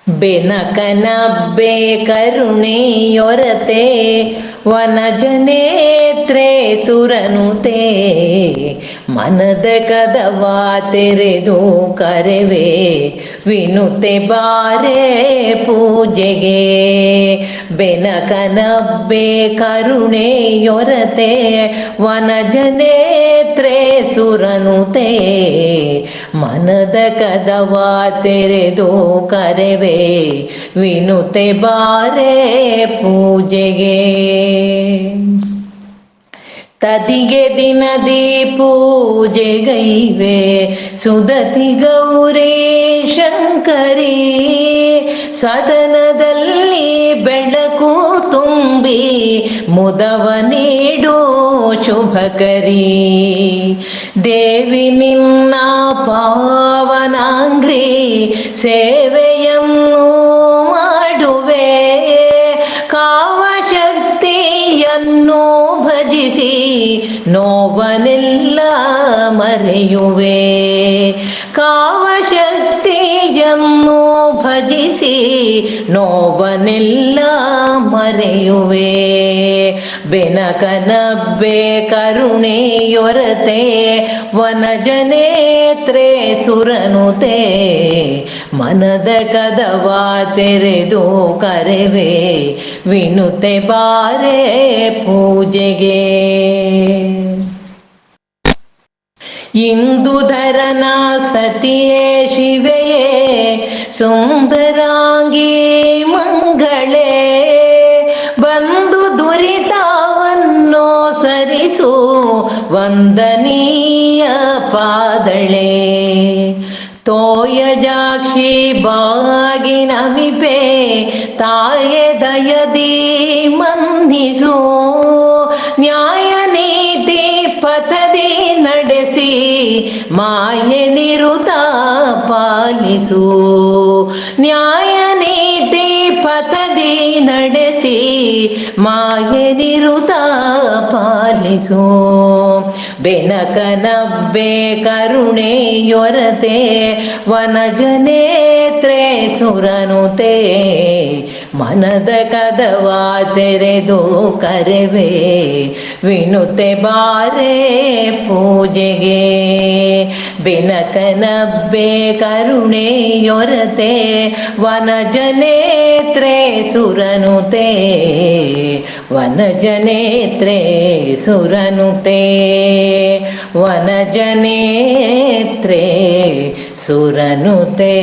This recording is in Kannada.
ಬೆನಕನಬ್ಬೆ ಕರುಣೆಯೊರತೆ ವನಜನೇತ್ರೆ ಸುರನುತೆ ಮನದ ಕದವ ತೆರೆದು ಕರೆವೆ ವಿನುತೆ ಬಾರೆ ಪೂಜೆಗೆ. ಬೆನಕನಬ್ಬೆ ಕರುಣೆಯೊರತೆ ವನಜನೇತ್ರೆ ಸುರನುತೆ ಮನದ ಕದವ ತೆರೆದು ಕರೆವೆ ವಿನುತೆ ಬಾರೆ ಪೂಜೆಗೆ. ತದಿಗೆ ದಿನದಿ ಪೂಜೆಗೈವೆ ಸುದತಿ ಗೌರಿ ಶಂಕರಿ. ಸದನದಲ್ಲಿ ಬೆಳಕು ತುಂಬಿ ಮುದವ ನೀಡು ಶುಭಕರಿ. ದೇವಿ ನಿನ್ನ ಪಾವನಾಂಗ್ರಿ ಸೇವೆಯನ್ನು ಮಾಡುವೆ. ಕಾವಶಕ್ತಿಯನ್ನು ಭಜಿಸಿ ನೋವನೆಲ್ಲ ಮರೆಯುವೆ. ಕಾವಶಕ್ತಿಯನ್ನು ಭಜಿಸಿ ನೋವನೆಲ್ಲ ಮರೆಯುವೆ. ಬೆನಕನಬ್ಬೆ ಕರುಣೆಯೊರತೆ ವನಜನೇತ್ರೆ ಸುರನುತೆ ಮನದ ಕದವ ತೆರೆದು ಕರೆವೆ ವಿನುತೆ ಬಾರೆ ಪೂಜೆಗೆ. ಇಂದುಧರನ ಸತಿಯೇ ಶಿವೆಯೇ ಸುಂದರಾಂಗಿ ಮಂಗಳೇ. ಬಂದು ದುರಿತವನ್ನು ಸರಿಸು ವಂದನೀಯ ಪಾದಳೆ. ತೋಯಜಾಕ್ಷಿ ಬಾಗಿನವಿಪೆ ತಾಯೆ ದಯದಿ ಮನ್ನಿಸು. ನ್ಯಾಯ ನೀತಿ ಪಥದಿ ನಡೆಸಿ ಮಾಯೆ ನಿರುತ ಪಾಲಿಸು. ನ್ಯಾಯ ನೀತಿ ಪಥದಿ ನಡೆಸಿ ಮಾಯೆ ನಿರುತ ಪಾಲಿಸು. ಬೆನಕನಬ್ಬೆ ಕರುಣೆಯೊರತೆ ವನಜನೇತ್ರೆ ಸುರನುತೆ ಮನದ ಕದವ ತೆರೆದು ಕರೆವೆ ವಿನುತೆ ಬಾರೆ ಪೂಜೆಗೆ. ಬೆನಕನಬ್ಬೆ ಕರುಣೆಯೊರತೆ ವನಜನೇತ್ರೆ ಸುರನುತೆ ವನಜನೇತ್ರೆ ಸುರನುತೆ ವನಜನೇತ್ರೆ ಸುರನುತೆ.